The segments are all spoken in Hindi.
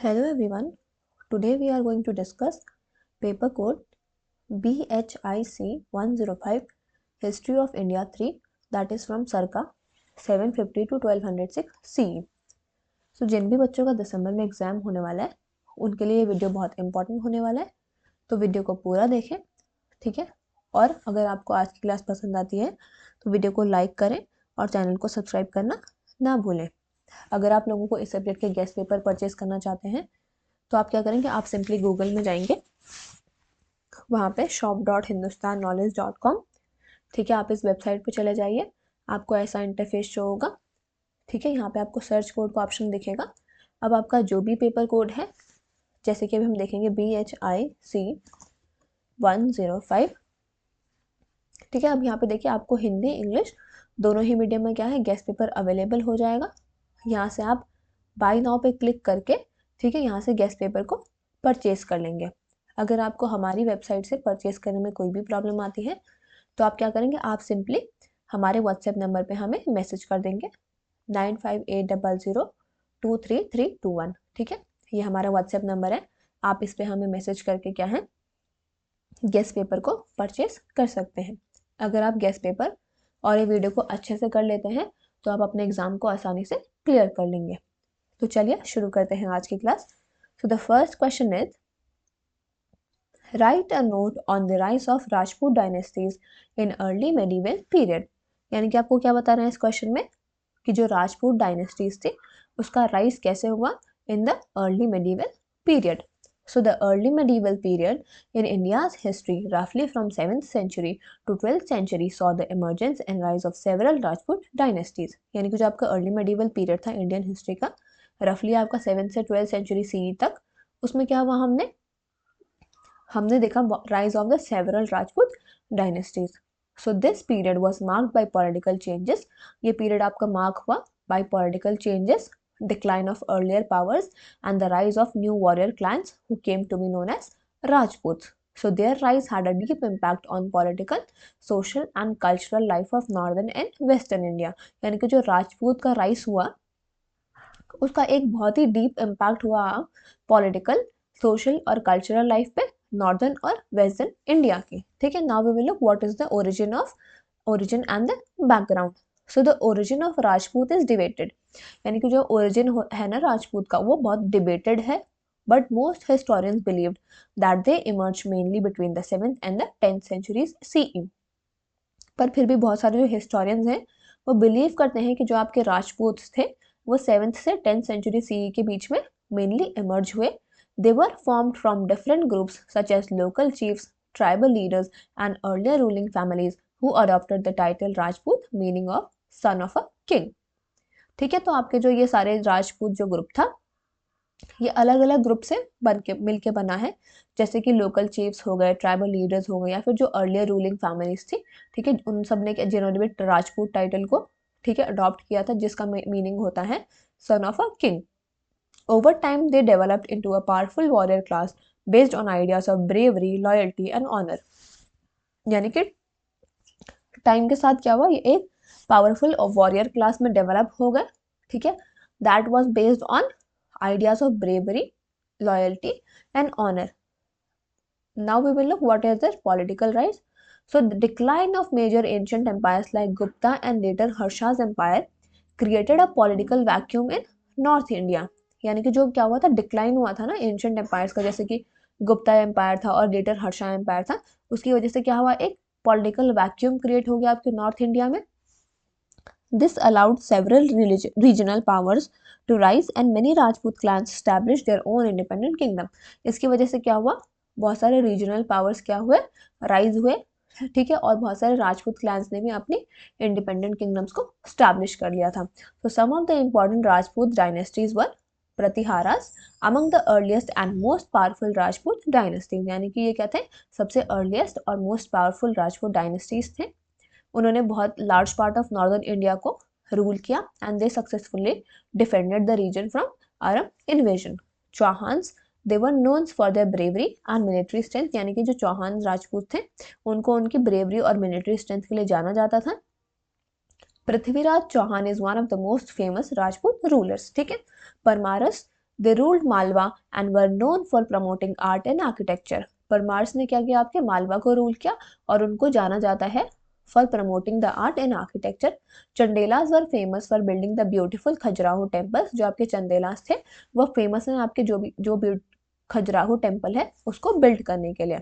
Hello everyone. Today we are going to discuss paper code BHIC 105 History of India 3, that is from circa 750 to 1206 CE. So जिन भी बच्चों का दिसंबर में एग्जाम होने वाला है उनके लिए ये वीडियो बहुत इंपॉर्टेंट होने वाला है, तो वीडियो को पूरा देखें, ठीक है। और अगर आपको आज की क्लास पसंद आती है तो वीडियो को लाइक करें और चैनल को सब्सक्राइब करना ना भूलें। अगर आप लोगों को इस सब्जेक्ट के गेस्ट पेपर परचेज करना चाहते हैं तो आप क्या करेंगे, आप सिंपली गूगल में जाएंगे, वहाँ पे shop.hindustanknowledge.com, ठीक है। आप इस वेबसाइट पे चले जाइए, आपको ऐसा इंटरफेस शो होगा, ठीक है। यहाँ पे आपको सर्च कोड का ऑप्शन दिखेगा। अब आपका जो भी पेपर कोड है, जैसे कि अभी हम देखेंगे BHIC 105, ठीक है। अब यहाँ पे देखिए आपको हिंदी इंग्लिश दोनों ही मीडियम में क्या है, गेस्ट पेपर अवेलेबल हो जाएगा। यहाँ से आप बाय नाउ पे क्लिक करके, ठीक है, यहाँ से गेस्ट पेपर को परचेज कर लेंगे। अगर आपको हमारी वेबसाइट से परचेज करने में कोई भी प्रॉब्लम आती है तो आप क्या करेंगे, आप सिंपली हमारे व्हाट्सएप नंबर पे हमें मैसेज कर देंगे 9580023321, ठीक है। ये हमारा व्हाट्सएप नंबर है, आप इस पे हमें मैसेज करके क्या है, गेस्ट पेपर को परचेज कर सकते हैं। अगर आप गेस्ट पेपर और ये वीडियो को अच्छे से कर लेते हैं तो आप अपने एग्जाम को आसानी से क्लियर कर लेंगे। तो चलिए शुरू करते हैं आज की class. So the first question is, right a note on the rise of Rajput dynasties in early medieval period. यानी कि आपको क्या बता रहे हैं इस क्वेश्चन में कि जो राजपूत डायनेस्टीज थी उसका राइज कैसे हुआ in the early medieval period. So the early medieval period in India's history, roughly from 7th century to 12th century, saw the emergence and rise of several Rajput dynasties. यानी कि जो आपका early medieval period था इंडियन हिस्ट्री का, रफली आपका 7th से 12th century CE तक, उसमें क्या हुआ, हमने देखा rise of the several Rajput dynasties. So this period was marked by political changes. ये period आपका mark हुआ by political changes, decline of earlier powers, and the rise of new warrior clans who came to be known as Rajputs. So their rise had a deep impact on political, social and cultural life of northern and western India. यानी कि जो राजपूत का rise हुआ उसका एक बहुत ही डीप इम्पैक्ट हुआ पॉलिटिकल, सोशल और कल्चरल लाइफ पे नॉर्दर्न और वेस्टर्न इंडिया की, ठीक है। Now we will look what is the origin and the background. So the origin of Rajput is debated, यानी कि जो ओरिजिन है ना राजपूत का वो बहुत डिबेटेड है, but most historians believed that they emerge mainly between the 7th and the 10th centuries CE। पर फिर भी बहुत सारे जो हिस्टोरियंस हैं वो बिलीव करते हैं कि जो आपके राजपूत थे वो 7th से 10th century CE के बीच में मेनली इमर्ज हुए। They were formed from different groups such as local chiefs, tribal leaders and earlier ruling families who adopted the title Rajput, meaning of son of a king, ठीक है। तो आपके जो ये सारे राजपूत जो ग्रुप था ये अलग अलग ग्रुप से बन के मिल के बना है, जैसे कि लोकल चीफ्स हो गए, ट्राइबल लीडर्स हो गए, या फिर जो अर्लियर रूलिंग फैमिलीज थी, ठीक है, उन सब ने जिन्होंने भी राजपूत टाइटल को, ठीक है, अडॉप्ट किया था, जिसका मीनिंग होता है son of a king. Over time they developed into a powerful warrior class based on ideas of bravery, loyalty and honour. यानी कि टाइम के साथ क्या हुआ, ये एक पावरफुल वॉरियर क्लास में डेवलप हो गए, ठीक है, that was based on ideas of bravery, loyalty and honor. Now we will look what is their political rise. So the decline of major ancient empires like Gupta and later Harsha's empire created a political vacuum in North India. यानी कि जो क्या हुआ था, डिक्लाइन हुआ था ना एंशियंट एम्पायर्स का, जैसे कि गुप्ता एम्पायर था और लेटर हर्षा एम्पायर था, उसकी वजह से क्या हुआ, एक पॉलिटिकल वैक्यूम क्रिएट हो गया आपके नॉर्थ इंडिया में। This allowed several regional powers to rise and many Rajput clans established their own independent kingdom. इसकी वजह से क्या हुआ, बहुत सारे रीजनल पावर्स क्या हुए, राइज हुए, ठीक है, और बहुत सारे राजपूत क्लैंस ने भी अपनी इंडिपेंडेंट किंगडम्स को स्टैब्लिश कर लिया था। तो some of the important Rajput dynasties were Pratiharas among the earliest and most powerful Rajput dynasties, यानी कि ये क्या थे, सबसे अर्लीस्ट और मोस्ट पावरफुल राजपूत डायनेस्टीज थे। उन्होंने बहुत large part of northern India को रूल किया and they successfully defended the region from Arab invasion. Chauhans, they were known for their bravery and military strength, यानी कि जो चौहान राजपूत थे उनको उनकी ब्रेवरी और मिलिट्री स्ट्रेंथ के लिए जाना जाता था। Prithviraj Chauhan is one of the most famous Rajput rulers, ठीक है। Paramaras, they ruled Malwa and were known for promoting art and architecture. Paramars ने क्या किया, आपके मालवा को रूल किया और उनको जाना जाता है for promoting the art and architecture. Chandelas were famous for building the beautiful Khajuraho temples. जो आपके चंदेलास थे वो फेमस हैं आपके जो भी खजुराहो टेम्पल है उसको बिल्ड करने के लिए।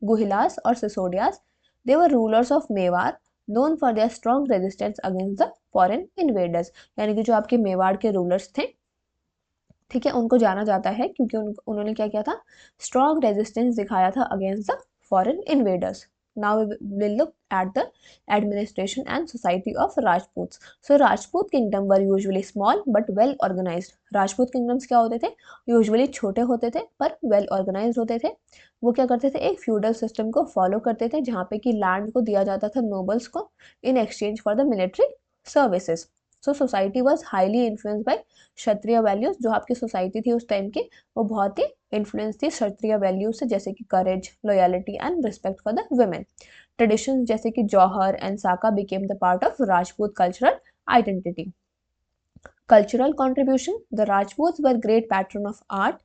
गुहिलास और Sisodias, they were rulers of Mewar known for their strong resistance against the foreign invaders. यानी कि जो आपके मेवाड़ के रूलर्स थे, ठीक है, उनको जाना जाता है क्योंकि उन्होंने क्या किया था, स्ट्रॉन्ग रेजिस्टेंस दिखाया था against the foreign invaders. Now we will look at the administration and society of Rajputs. So Rajput kingdom were usually small but well organised. Rajput kingdoms क्या होते थे, यूजुअली छोटे होते थे पर वेल ऑर्गेनाइज्ड होते थे। वो क्या करते थे, एक फ्यूडल सिस्टम को फॉलो करते थे जहाँ पे कि लैंड को दिया जाता था नोबल्स को in exchange for the military services. So society was highly influence by Kshatriya values. जो आपकी सोसाइटी थी उस टाइम की वो बहुत ही इन्फ्लुएंस थी क्षत्रिय वैल्यूज से, जैसे कि courage, loyalty and respect for the women. Traditions जैसे कि jauhar and saka became the part of Rajput cultural identity. Cultural contribution, the Rajput were great patron of art,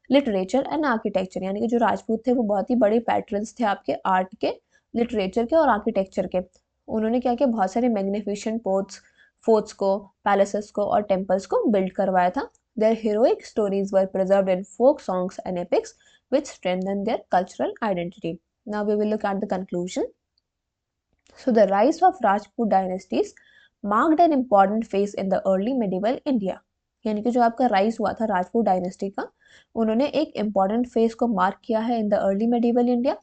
literature and architecture. यानी कि जो राजपूत थे वो बहुत ही बड़े पैट्रन्स थे आपके आर्ट के, लिटरेचर के और आर्किटेक्चर के। उन्होंने क्या किया, बहुत सारे मैग्निफिशेंट फोर्ट्स को, पैलेसेस को और टेम्पल्स को बिल्ड करवाया था। Their heroic stories were preserved in folk songs and epics, which strengthened their cultural identity. Now we will look at the conclusion. So the rise of Rajput dynasties marked an important phase in the early medieval India. यानी कि जो आपका राइज हुआ था राजपूत डायनेस्टी का, उन्होंने एक इम्पॉर्टेंट फेज को मार्क किया है in the early medieval India.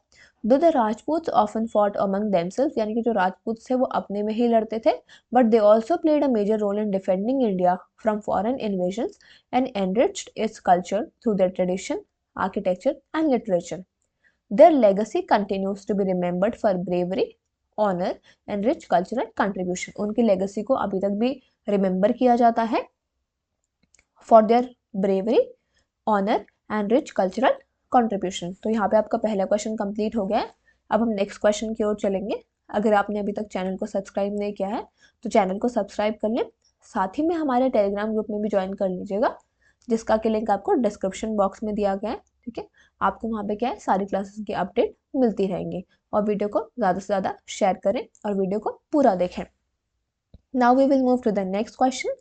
Though the Rajput often fought among themself, यानी कि जो राजपूत थे वो अपने में ही लड़ते थे, but they also played a major role in defending India from foreign invasions and enriched its culture through their tradition, architecture and literature. Their legacy continues to be remembered for bravery, honour and rich cultural contribution. उनकी लेगेसी को अभी तक भी रिमेंबर किया जाता है for their bravery, honour and rich cultural contribution. तो यहाँ पे आपका पहला क्वेश्चन कंप्लीट हो गया है. अब हम नेक्स्ट क्वेश्चन की ओर चलेंगे. अगर आपने अभी तक चैनल को सब्सक्राइब नहीं किया है तो चैनल को सब्सक्राइब कर लें, साथ ही में हमारे टेलीग्राम ग्रुप में भी ज्वाइन कर लीजिएगा, जिसका कि लिंक आपको डिस्क्रिप्शन बॉक्स में दिया गया है. ठीक है, आपको वहाँ पे क्या है, सारी क्लासेस की अपडेट मिलती रहेंगी. और वीडियो को ज़्यादा से ज़्यादा शेयर करें और वीडियो को पूरा देखें. Now we will move to the next question.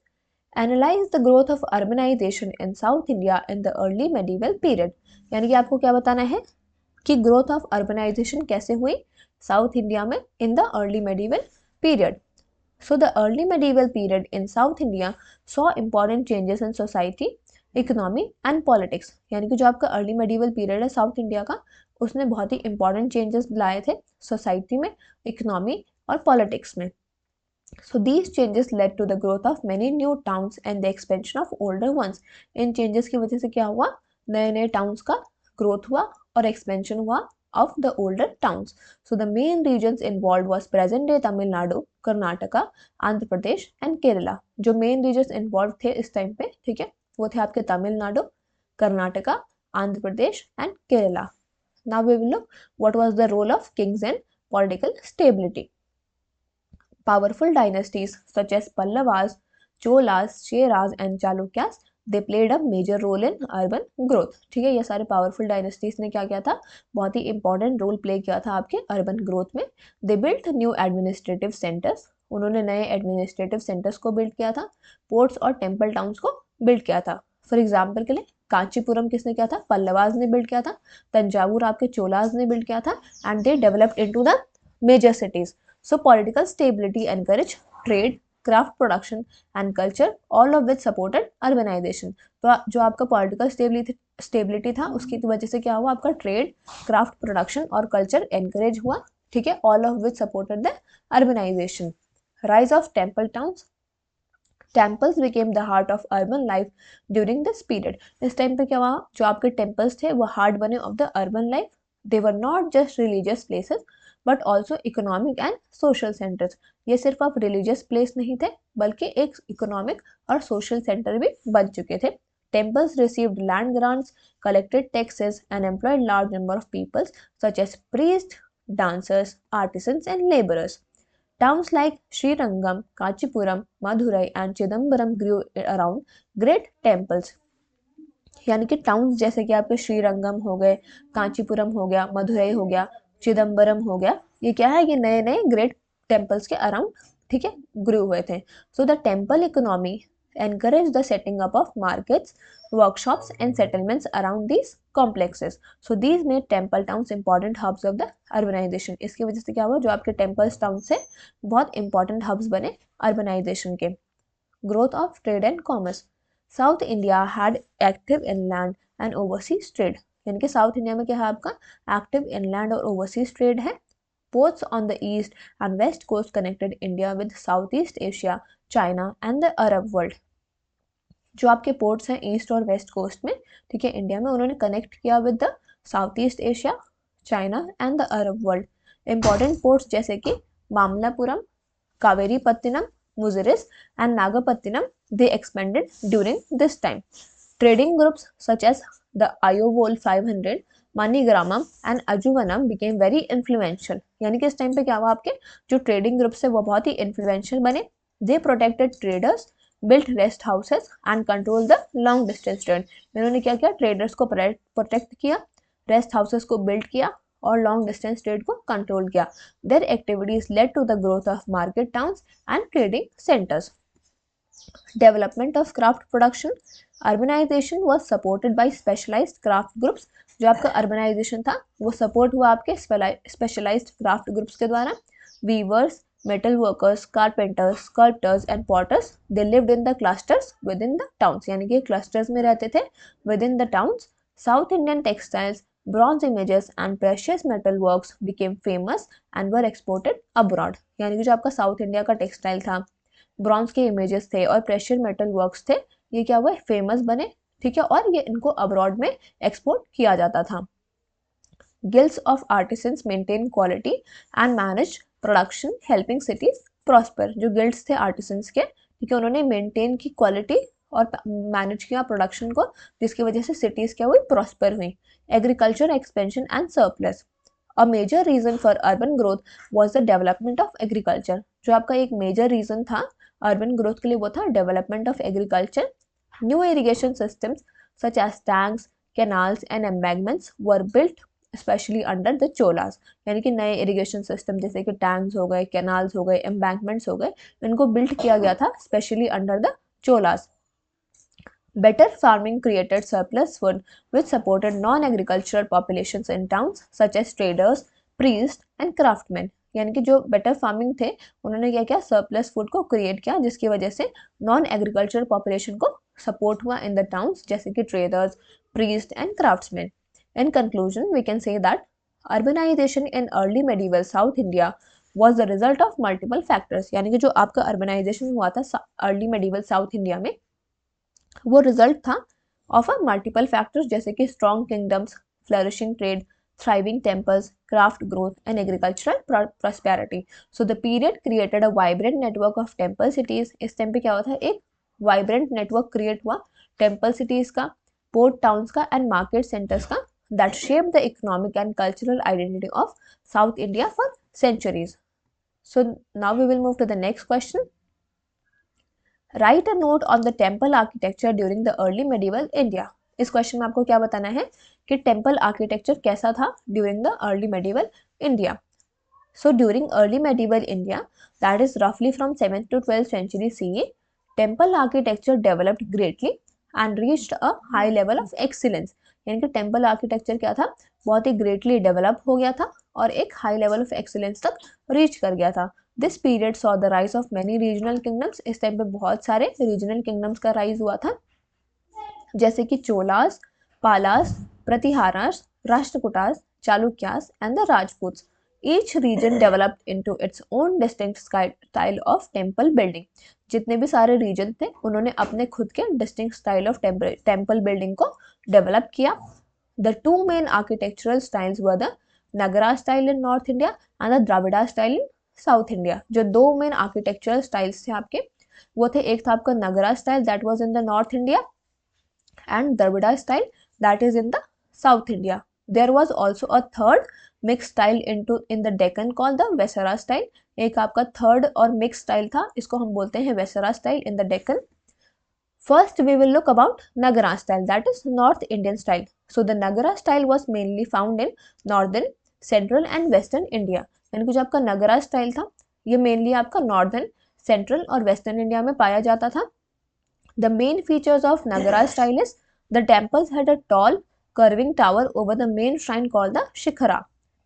Analyse the growth of urbanisation in South India in the early medieval period. यानी कि आपको क्या बताना है कि ग्रोथ ऑफ अर्बनाइजेशन कैसे हुई साउथ इंडिया में इन the early medieval period. So the early medieval period in South India saw important changes in society, economy and politics. यानी कि जो आपका अर्ली मेडिवल पीरियड है साउथ इंडिया का, उसने बहुत ही इंपॉर्टेंट चेंजेस लाए थे सोसाइटी में, इकोनॉमी और पॉलिटिक्स में. So these changes led to the growth of many new towns and the expansion of older ones. In changes की वजह से क्या हुआ, नए नए towns का growth हुआ और expansion हुआ of the older towns. So the main regions involved was present day Tamil Nadu, Karnataka, Andhra Pradesh and Kerala. जो main regions involved थे इस टाइम पे, ठीक है, वो थे आपके Tamil Nadu, Karnataka, Andhra Pradesh and Kerala. Now we will look what was the role of kings and political stability. Powerful dynasties such as Pallavas, Cholas, Cheras and Chalukyas, they played a major role in urban growth. ठीक है, ये सारे पावरफुल डायनेस्टीज ने क्या किया था, बहुत ही इंपॉर्टेंट रोल प्ले किया था आपके अर्बन ग्रोथ में. They built new administrative centres, उन्होंने नए एडमिनिस्ट्रेटिव सेंटर्स को बिल्ड किया था, पोर्ट्स और टेम्पल टाउन्स को बिल्ड किया था. फॉर एग्जाम्पल के लिए कांचीपुरम किसने किया था, पल्लवाज ने बिल्ड किया था. तंजावुर आपके चोलाज ने बिल्ड किया था and they developed into the major cities. So political stability encouraged trade, craft production and culture, all of which supported urbanization. तो जो आपका political stability था उसकी वजह से क्या हुआ, आपका trade, craft production और culture encourage हुआ. ठीक है, all of which supported the urbanization. Rise of temple towns. Temples became the heart of urban life during this period. इस टाइम पे क्या हुआ, जो आपके temples थे वो heart बने of the urban life. They were not just religious places but also economic and social centres. ये सिर्फ आप रिलीजियस प्लेस नहीं थे बल्कि एक इकोनॉमिक और सोशल सेंटर भी बन चुके थे. Temples received land grants, collected taxes and employed large number of peoples such as priest, dancers, artisans and labourers. Towns like Srirangam, Kachipuram, Madurai and Chidambaram grew around great temples. यानी कि टाउन्स जैसे कि आपके श्रीरंगम हो गए, कांचीपुरम हो गया, मदुरई हो गया, चिदम्बरम हो गया, ये क्या है, ये नए नए ग्रेट टेम्पल्स के अराउंड, ठीक है, ग्रू हुए थे. So the temple economy encourage the setting up of markets, workshops and settlements around these complexes. So these made temple towns important hubs of the urbanization. इसकी वजह से क्या हुआ, जो आपके temples towns से बहुत important hubs बने urbanization के. Growth of trade and commerce. South India had active inland and overseas trade. यानी कि साउथ इंडिया में क्या है आपका एक्टिव इनलैंड और ओवरसीज ट्रेड है. Ports on the east and west coast connected India with Southeast Asia, China and the Arab world. जो आपके पोर्ट्स हैं ईस्ट और वेस्ट कोस्ट में, ठीक है, इंडिया में, उन्होंने कनेक्ट किया with the south east Asia, China and the Arab world. Important ports जैसे कि Mamallapuram, Kaveripattinam, Muziris and Nagapattinam, they expanded during this time. Trading groups such as the Ayovol 500, Manigramam and Ajuvanam became very influential. यानी कि इस टाइम पे क्या हुआ, आपके जो ट्रेडिंग ग्रुप्स है वो बहुत ही इन्फ्लुएंशियल बने. They protected traders, built rest houses and controlled the long distance trade. इन्होंने क्या किया, ट्रेडर्स को प्रोटेक्ट किया, रेस्ट हाउसेस को बिल्ड किया और लॉन्ग डिस्टेंस ट्रेड को कंट्रोल किया. Their activities led to the growth of market towns and trading centers. Development of craft production. Urbanization was supported by specialized craft groups. जो आपका urbanization था वो support हुआ आपके specialized craft groups के द्वारा. Weavers, metal workers, carpenters, sculptors and potters, they lived in the clusters within the towns. यानी कि clusters में रहते थे within the towns. South Indian textiles, bronze images and precious metal works became famous and were exported abroad. यानी कि जो आपका साउथ इंडिया का टेक्सटाइल था, ब्रॉन्ज के इमेजेस थे और प्रेशियस मेटल वर्क्स थे, ये क्या हुआ, फेमस बने, ठीक है, और ये इनको अब्रॉड में एक्सपोर्ट किया जाता था. Guilds of artisans maintain quality and manage production helping cities prosper. जो गिल्ड्स थे आर्टिसंस के, ठीक है, उन्होंने मेंटेन की क्वालिटी और मैनेज किया प्रोडक्शन को, जिसकी वजह से सिटीज क्या हुई, प्रॉस्पर हुई. Agriculture expansion and surplus. A major reason for urban growth was the development of agriculture. जो आपका एक मेजर रीजन था अर्बन ग्रोथ के लिए वो था development of agriculture. New irrigation systems such as tanks, canals and embankments were built specially under the Cholas. यानी कि नए इरिगेशन सिस्टम जैसे कि टैंक्स हो गए, कैनाल्स हो गए, एम्बैंकमेंट्स हो गए, इनको बिल्ट किया गया था specially under the Cholas. Better farming created surplus food which supported non-agricultural populations in towns such as traders, priests and craftsmen. यानी कि जो बेटर फार्मिंग थे उन्होंने क्या किया, सरप्लस फूड को क्रिएट किया, जिसकी वजह से नॉन एग्रीकल्चरल पॉपुलेशन को सपोर्ट हुआ इन द टाउन्स जैसे कि traders, priest and craftsman. In conclusion we can say that urbanisation in early medieval South India was the result of multiple factors. यानी कि जो आपका अर्बनाइजेशन हुआ था अर्ली मेडिवल साउथ इंडिया में, वो रिजल्ट था ऑफ अ मल्टीपल फैक्टर्स जैसे कि strong kingdoms, flourishing trade, thriving temples, craft growth and agricultural prosperity. So the period created a vibrant network of temple cities. इस टाइम पे क्या हुआ था, एक vibrant network create हुआ temple cities का, port towns का and market centers का, that shaped the economic and cultural identity of South India for centuries. So now we will move to the next question. Write a note on the temple architecture during the early medieval India. इस क्वेश्चन में आपको क्या बताना है कि टेम्पल आर्किटेक्चर कैसा था during the early medieval India. So during early medieval India, that is रफली from 7th to 12th century CE, temple architecture developed greatly and reached a high level of excellence. यानी कि टेम्पल आर्किटेक्चर क्या था, बहुत ही ग्रेटली डेवलप हो गया था और एक हाई लेवल ऑफ एक्सीलेंस तक रीच कर गया था. This period saw the rise of many regional kingdoms. इस टाइम पे बहुत सारे रीजनल किंगडम्स का राइज हुआ था, जैसे कि Cholas, Palas, Pratiharas, Rashtrakutas, Chalukyas and the Rajputs. Each region developed into its own distinct style of temple building. जितने भी सारे रीजन थे उन्होंने अपने खुद के distinct style of temple building को डेवलप किया. The two main architectural styles were the Nagara style in North India and the Dravida style in South India. जो दो मेन आर्किटेक्चरल स्टाइल्स थे आपके वो थे, एक था आपका Nagara style that was in the north India and Dravida style that is in the South India. There was also a third mixed style in the Deccan called the Vesara style. एक आपका थर्ड और मिक्स स्टाइल था, इसको हम बोलते हैं Vesara style in the Deccan. First, we will look about Nagara style, that is North Indian style. So the Nagara style was mainly found in northern, central and western India. यानी कि जो आपका नगरा स्टाइल था ये मेनली आपका नॉर्दर्न, सेंट्रल और वेस्टर्न इंडिया में पाया जाता था. The main features of Nagara style is the temples had a tall curving tower over the main shrine called the Shikhara.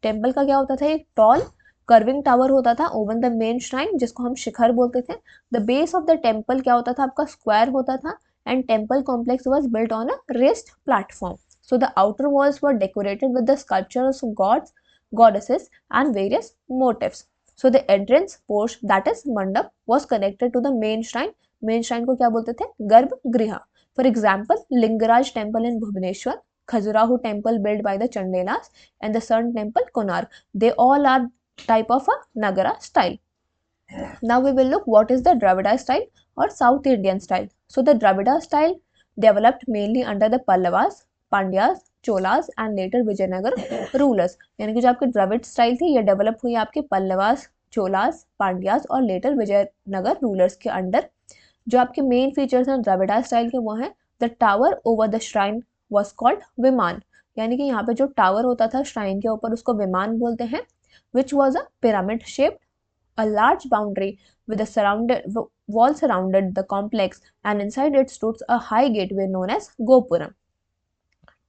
Temple का क्या होता था, एक टॉल कर्विंग टावर होता था ओवर द मेन श्राइन जिसको हम शिखर बोलते थे. The base of the temple क्या होता था आपका, स्क्वायर होता था and temple complex was built on a raised platform. So the outer walls were decorated with the sculptures of gods, goddesses and various motifs. So the entrance porch, that is mandap, was connected to the main shrine. main shrine को क्या बोलते थे, गर्भगृह. For example, Lingaraj temple in Bhubaneswar, Khajuraho temple built by the Chandelas and the Sun temple Konark. They all are type of a Nagara style. Now we will look what is the Dravida style or South Indian style. So the Dravida style developed mainly under the Pallavas, Pandyas, Cholas and later Vijayanagar rulers. यानी कि जो आपकी द्रविड़ स्टाइल थी ये डेवलप हुई आपके पल्लवास, चोलास, पांड्यास और लेटर विजयनगर रूलर्स के अंडर. जो आपके मेन फीचर्स हैं द्रविड़ा स्टाइल के वो हैं the tower over the shrine was called विमान. यानी कि यहाँ पे जो टावर होता था श्राइन के ऊपर उसको विमान बोलते हैं. Which was a pyramid shaped, a large boundary with a surrounded wall surrounded the complex and inside it stood a high gateway known as Gopuram.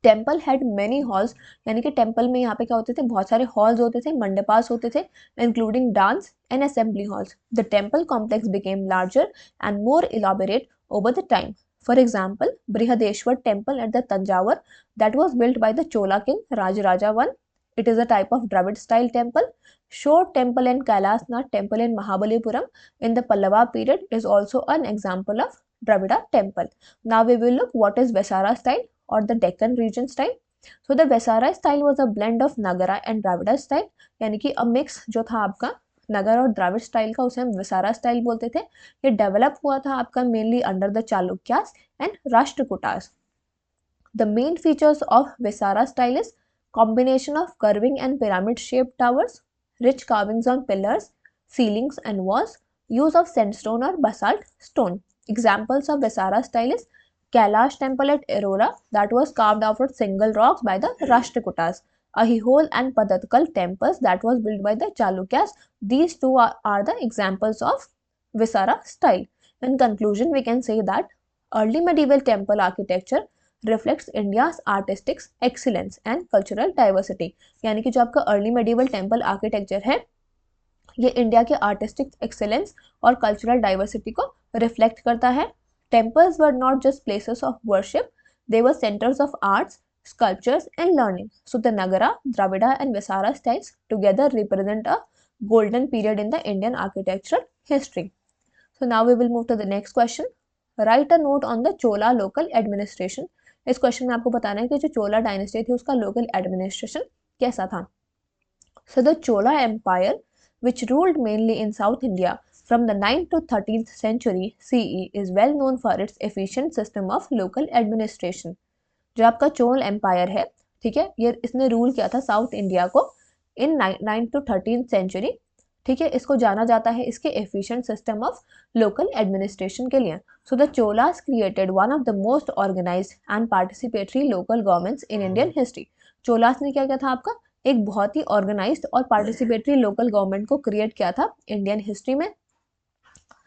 Temple had many halls. यानी कि टेम्पल में यहाँ पे क्या होते थे, बहुत सारे हॉल्स होते थे, मंडपास होते थे, including dance and assembly halls. The temple complex became larger and more elaborate over the time. For example, Brihadeshwara temple at the Thanjavur that was built by the Chola king Rajaraja I. It is a type of Dravid style temple. Shore temple and Kailasnath temple in Mahabalipuram in the Pallava period is also an example of Dravida temple. Now we will look what is Vesara style or the Deccan region style. So the Vesara style was a blend of Nagara and Dravida style. यानी कि a mix जो था आपका नगर और द्राविड़ स्टाइल का उसे हम विसारा स्टाइल बोलते थे. ये डेवलप हुआ था आपका mainly under the Chalukyas and Rashtrakutas. The main features of Vesara style is combination of curving and pyramid shaped towers, rich carvings on pillars, ceilings and walls, use of sandstone or basalt stone. Examples of Vesara style is Kailash temple at Aurora that was carved out of single rocks by the Rashtrakutas. Ahihol and Padatkal temples that was built by the Chalukyas. These two are the examples of Vesara style. In conclusion, we can say that early medieval temple architecture reflects India's artistic excellence and cultural diversity. यानी कि जो आपका अर्ली मेडिवल टेम्पल आर्किटेक्चर है ये इंडिया के आर्टिस्टिक एक्सेलेंस और कल्चरल डाइवर्सिटी को रिफ्लेक्ट करता है. Temples were not just places of worship, they were centres of arts, sculptures and learning. So the Nagara, Dravida and Vesara styles together represent a golden period in the Indian architectural history. So now we will move to the next question. Write a note on the Chola local administration. इस क्वेश्चन में आपको बताना है कि जो चोला डायनेस्टी थी उसका लोकल एडमिनिस्ट्रेशन कैसा था. So the Chola empire which ruled mainly in South India from the 9th to 13th century CE is well known for its efficient system of local administration. जो आपका चोल एम्पायर है, ठीक है, ये इसने रूल किया था साउथ इंडिया को इन 9th to 13th century. ठीक है, इसको जाना जाता है इसके efficient system of local administration के लिए. So the Cholas created one of the most organised and participatory local governments in Indian history. Cholas ने क्या किया था आपका, एक बहुत ही ऑर्गेनाइज्ड और पार्टिसिपेटरी लोकल गवर्नमेंट को क्रिएट किया था इंडियन हिस्ट्री में.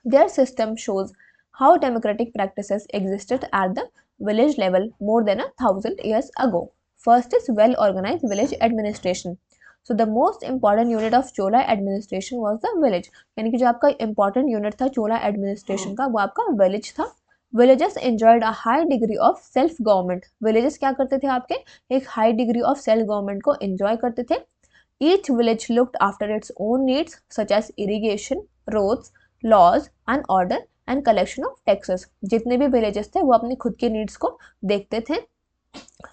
Their system shows how democratic practices existed at the village level more than 1000 years ago. First is well organised village administration. So the most important unit of Chola administration was the village. यानी कि जो आपका important unit था चोला administration का वो आपका village था. Villages enjoyed a high degree of self government. Villages क्या करते थे आपके, एक high degree of self government को enjoy करते थे. Each village looked after its own needs such as irrigation, roads, laws and order and collection of taxes. जितने भी villages थे वो अपनी खुद के needs को देखते थे,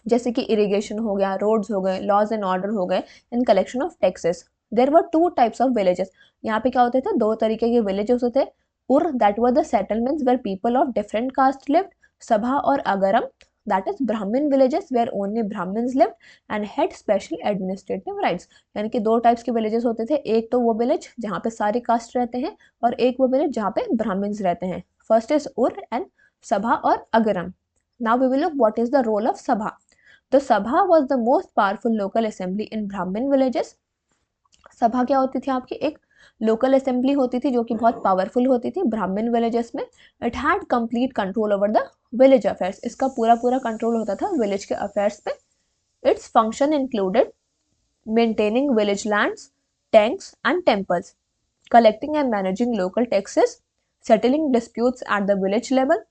जैसे कि इरिगेशन हो गया, रोड्स हो गए, लॉज एंड ऑर्डर हो गए, and collection of taxes. There were two types of villages. यहाँ पे क्या होते थे, दो तरीके के विलेजेस होते थे. Ur that were the settlements where people of different caste lived. Sabha और agaram that is Brahmin villages where only Brahmins lived and had special administrative rights. यानी कि दो टाइप्स के विलेजेस होते थे. एक तो वो विलेज जहाँ पे सारे कास्ट रहते हैं और एक वो विलेज जहाँ पे ब्राह्मण्स रहते हैं. फर्स्ट इज उर एंड सभा और Agaram. Now we will look what is the role of Sabha. The Sabha was the most powerful local assembly in Brahmin villages. सभा क्या होती थी आपकी, एक लोकल असेंबली होती थी जो कि बहुत पावरफुल होती थी ब्राह्मण विलेजेस में. It had complete control over the village affairs. इसका पूरा पूरा कंट्रोल होता था विलेज के अफेयर्स पे. Its function included maintaining village lands, tanks and temples, collecting and managing local taxes, settling disputes at the village level,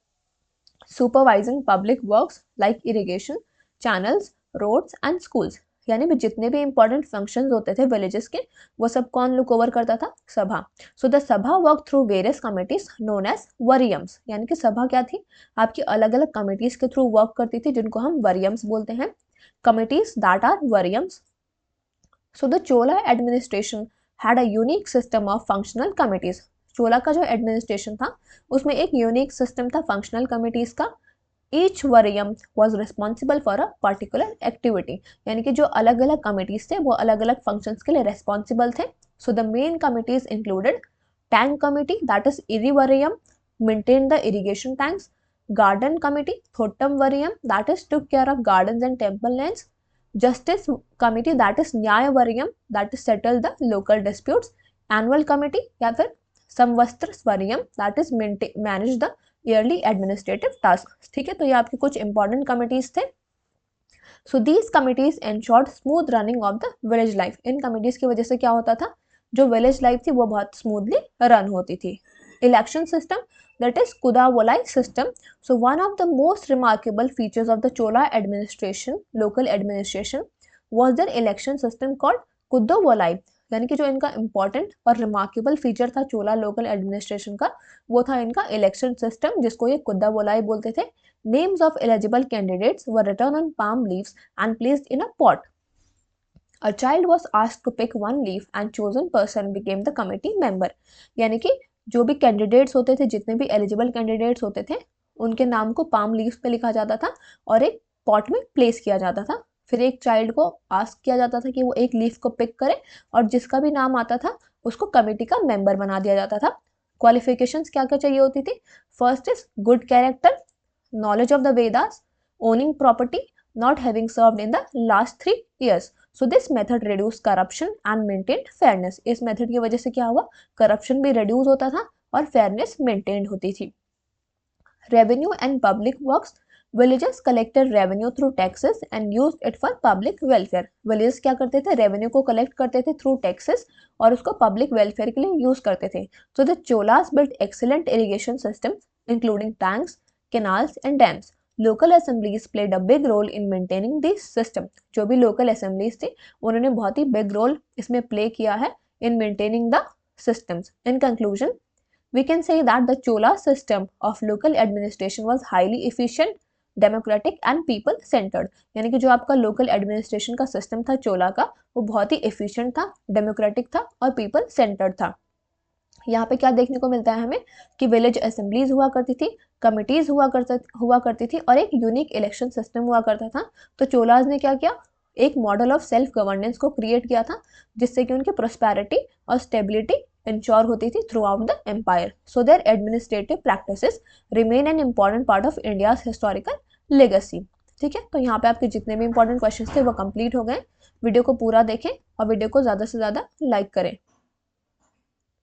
supervising public works like irrigation, channels, roads and schools. यानी भी जितने भी इंपॉर्टेंट फंक्शंस होते थे विलेजेस के वो सब कौन लुक ओवर करता था, sabha. So the sabha work through various committees known as variyams. यानी कि सभा क्या थी, आपकी अलग अलग कमिटीज के थ्रू वर्क करती थी जिनको हम वरियम्स बोलते हैं. Committees that are variyams. So the Chola administration had a unique system of functional committees. Chola का जो एडमिनिस्ट्रेशन था उसमें एक यूनिक सिस्टम था फंक्शनल कमिटीज का. Each variyam was responsible for a particular activity. यानी कि जो अलग अलग कमिटीज थे वो अलग अलग फंक्शंस के लिए रेस्पॉन्सिबल थे. So the main committees included tank committee that is eri variyam, maintain the irrigation tanks. Garden committee thottam variyam that is took care of gardens and temple lands. Justice committee that is न्याय Wariyam that is settle the local disputes. Annual committee या फिर संवत्सर Wariyam that is manage the yearly administrative tasks. ठीक है, तो ये आपकी कुछ इंपॉर्टेंट कमिटीज थे. So these committees ensured smooth running of the village life. In committees की वजह से क्या होता था, जो विलेज लाइफ थी वो बहुत स्मूथली रन होती थी. Election system, that is Kudavolai system. So one of the most remarkable features of the Chola administration, local administration, was their election system called Kudavolai. यानी कि जो इनका important और remarkable feature था चोला local administration का वो था इनका election system जिसको ये कुदावोलाई बोलते थे. Names of eligible candidates were written on palm leaves and placed in a pot. A child was asked to pick one leaf and chosen person became the committee member. यानी कि जो भी कैंडिडेट्स होते थे, जितने भी एलिजिबल कैंडिडेट्स होते थे, उनके नाम को पाम लीव्स पे लिखा जाता था और एक पॉट में प्लेस किया जाता था. फिर एक चाइल्ड को आस्क किया जाता था कि वो एक लीफ को पिक करे और जिसका भी नाम आता था उसको कमेटी का मेंबर बना दिया जाता था. क्वालिफिकेशंस क्या क्या चाहिए होती थी. First is good character, knowledge of the Vedas, owning property, not having served in the last 3 years. So this method reduced corruption and maintained fairness. इस मेथड की वजह से क्या हुआ, करप्शन भी रिड्यूस होता था और फेयरनेस मेंटेन होती थी. Revenue and public works, villages collected revenue through taxes and used it for public welfare. Villages क्या करते थे, रेवेन्यू को कलेक्ट करते थे थ्रू टैक्सेस और उसको पब्लिक वेलफेयर के लिए यूज करते थे. So the Cholas built excellent irrigation system including tanks, canals and dams. Local assemblies played a big role in maintaining this system. जो भी लोकल असेंबलीज थी उन्होंने बहुत ही बिग रोल इसमें प्ले किया है in maintaining the systems. In conclusion, we can say that the Chola system of local administration was highly efficient, democratic and people centered. यानी कि जो आपका लोकल एडमिनिस्ट्रेशन का सिस्टम था चोला का वो बहुत ही एफिशिएंट था, डेमोक्रेटिक था और पीपल सेंटर्ड था. यहाँ पे क्या देखने को मिलता है हमें कि विलेज असेंबलीज हुआ करती थी, कमिटीज हुआ करती थी और एक यूनिक इलेक्शन सिस्टम हुआ करता था. तो चोलाज ने क्या किया, एक मॉडल ऑफ सेल्फ गवर्नेंस को क्रिएट किया था जिससे कि उनकी प्रोस्पेरिटी और स्टेबिलिटी इंश्योर होती थी through the empire. So their administrative practices remain an important part of India's historical legacy. ठीक है, तो यहाँ पे आपके जितने भी इंपॉर्टेंट क्वेश्चंस थे वो कंप्लीट हो गए. वीडियो को पूरा देखें और वीडियो को ज़्यादा से ज़्यादा लाइक करें.